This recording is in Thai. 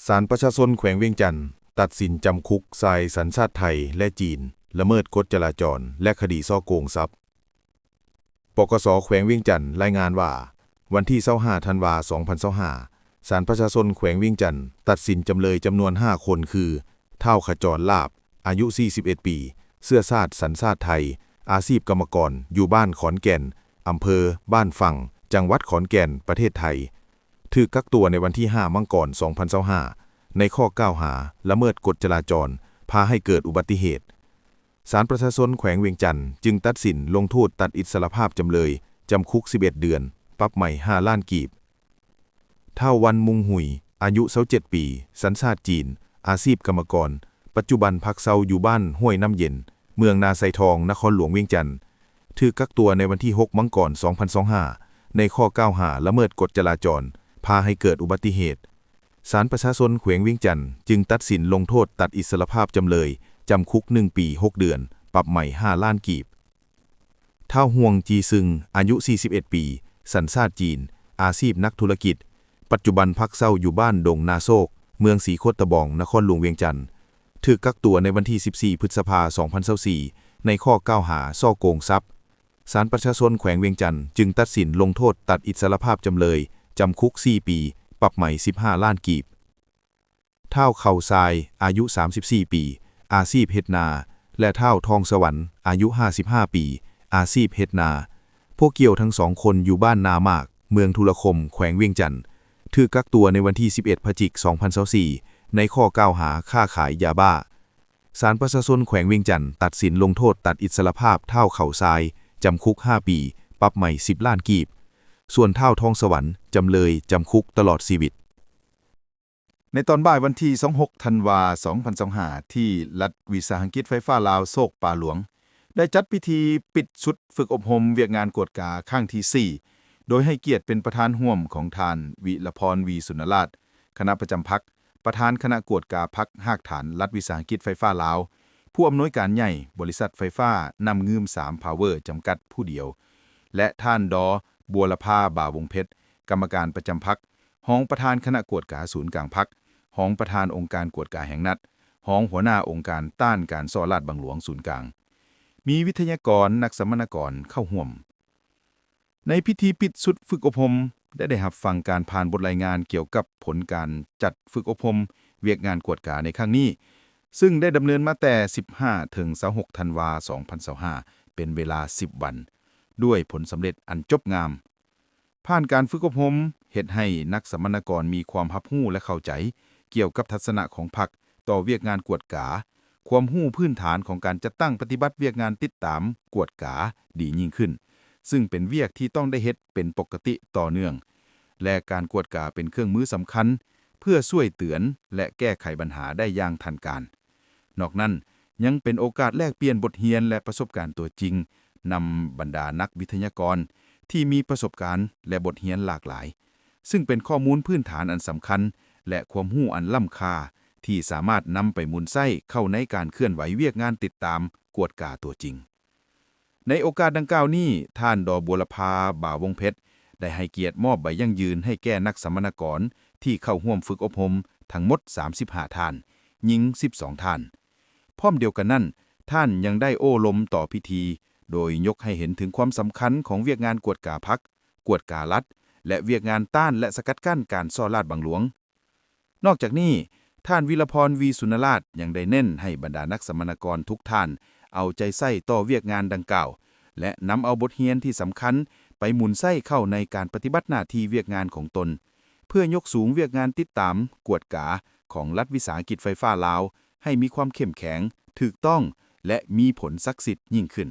ศาลประชาชนแขวงเวียงจันทน์ตัดสินจำคุกชายสัญชาติไทยและจีนละเมิดกฎจราจรและคดีฉ้อโกงทรัพย์ปกส.แขวงเวียงจันทน์รายงานว่าวันที่25ธันวาคม2025ศาลประชาชนแขวงเวียงจันทน์ตัดสินจำเลยจำนวน5คนคือท้าวขจรลาภอายุ41ปีเชื้อชาติสัญชาติไทยอาชีพกรรมกรอยู่บ้านขอนแก่นอำเภอบ้านฝั่งจังหวัดขอนแก่นประเทศไทยถูกกักตัวในวันที่5มังกร2025ในข้อกล่าวหาละเมิดกฎจราจรพาให้เกิดอุบัติเหตุศาลประชาชนแขวงเวียงจันทน์จึงตัดสินลงโทษตัดอิสรภาพจำเลยจำคุก11เดือนปรับใหม่5ล้านกีบเท่าวันมุงหุยอายุ27ปีสัญชาติจีนอาชีพกรรมกรปัจจุบันพักเซาอยู่บ้านห้วยน้ำเย็นเมืองนาไซทองนครหลวงเวียงจันทน์ถูกกักตัวในวันที่6มังกร2025ในข้อกล่าวหาละเมิดกฎจราจรพาให้เกิดอุบัติเหตุศาลประชาชนแขวงเวียงจันทน์จึงตัดสินลงโทษตัดอิสรภาพจำเลยจำคุก1ปี6เดือนปรับใหม่5ล้านกีบเท่าห่วงจีซึงอายุ41ปีสัญชาติจีนอาชีพนักธุรกิจปัจจุบันพักเศร้าอยู่บ้านดงนาโซกเมืองศรีโคตรบองนครหลวงเวียงจันทน์ถูกกักตัวในวันที่14พฤษภาคม2024ในข้อกล่าวหาฉ้อโกงทรัพย์ศาลประชาชนแขวงเวียงจันทน์จึงตัดสินลงโทษตัดอิสรภาพจำเลยจำคุก4ปีปรับใหม่15ล้านกีบเท่าเข่าทรายอายุ34ปีอาชีพเฮ็ดนาและเท่าทองสวรรค์อายุ55ปีอาชีพเฮ็ดนาพวกเกี่ยวทั้ง2คนอยู่บ้านนามากเมืองทุรคมแขวงเวียงจันทน์ถูกกักตัวในวันที่11พฤศจิกายน2024ในข้อกล่าวหาค้าขายยาบ้าศาลประชาชนแขวงเวียงจันทน์ตัดสินลงโทษตัดอิสรภาพเท่าเข่าทรายจำคุก5ปีปรับใหม่10ล้านกีบส่วนเท่าทองสวรรค์จำเลยจำคุกตลอดชีวิตในตอนบ่ายวันที่26ธันวาคม2025ที่รัฐวิสาหกิจไฟฟ้าลาวโศกป่าหลวงได้จัดพิธีปิดชุดฝึกอบรมเวียกงานกวดกาครั้งที่4โดยให้เกียรติเป็นประธานร่วมของท่านวิรพรวีสุนราชคณะประจำพรรคประธานคณะกวดกาพรรคหากฐานรัฐวิสาหกิจไฟฟ้าลาวผู้อำนวยการใหญ่บริษัทไฟฟ้านำเงิม3 Power จำกัดผู้เดียวและท่านดอบัวละพาบ่าวงเพชรกรรมการประจำพรรครองประธานคณะกวดกาศูนย์กลางพรรครองประธานองค์การกวดกาแห่งนัดรองหัวหน้าองค์การต้านการซ่อลาดบังหลวงศูนย์กลางมีวิทยากรนักสัมมนากรเข้าร่วมในพิธีปิดสุดฝึกอบรมได้รับฟังการผ่านบทรายงานเกี่ยวกับผลการจัดฝึกอบรมเวียกงานกวดกาในครั้งนี้ซึ่งได้ดำเนินมาแต่15ถึง26ธันวาคม2025เป็นเวลา10วันด้วยผลสำเร็จอันจบงามผ่านการฝึกอบรมเฮ็ดให้นักสัมมนากรมีความรับรู้และเข้าใจเกี่ยวกับทัศนะของพรรคต่อเวียกงานกวดกาความรู้พื้นฐานของการจัดตั้งปฏิบัติเวียกงานติดตามกวดกาดียิ่งขึ้นซึ่งเป็นเวียกที่ต้องได้เฮ็ดเป็นปกติต่อเนื่องและการกวดกาเป็นเครื่องมือสำคัญเพื่อช่วยเตือนและแก้ไขปัญหาได้อย่างทันการนอกนั้นยังเป็นโอกาสแลกเปลี่ยนบทเรียนและประสบการณ์ตัวจริงนำบรรดานักวิทยากรที่มีประสบการณ์และบทเรียนหลากหลายซึ่งเป็นข้อมูลพื้นฐานอันสำคัญและความรู้อันล้ำค่าที่สามารถนำไปหมุนไส้เข้าในการเคลื่อนไหวเวียกงานติดตามกวดกาตัวจริงในโอกาสดังกล่าวนี้ท่านดอบัวละพาบ่าววงเพชรได้ให้เกียรติมอบใบยั่งยืนให้แก่นักสัมมนากรที่เข้าร่วมฝึกอบรมทั้งหมด35ท่านหญิง12ท่านพร้อมเดียวกันนั้นท่านยังได้โอ้ลมต่อพิธีโดยยกให้เห็นถึงความสำคัญของเวียกงานกวดกาพรรคกวดการัฐและเวียกงานต้านและสกัดกั้นการซ่อลาดบังหลวงนอกจากนี้ท่านวิรพรวีสุนราชยังได้เน้นให้บรรดานักสัมมนากรทุกท่านเอาใจใส่ต่อเวียกงานดังกล่าวและนำเอาบทเรียนที่สำคัญไปหมุนไส้เข้าในการปฏิบัติหน้าที่เวียกงานของตนเพื่อยกสูงเวียกงานติดตามกวดกาของรัฐวิสาหกิจไฟฟ้าลาวให้มีความเข้มแข็งถูกต้องและมีผลศักดิ์สิทธิ์ยิ่งขึ้น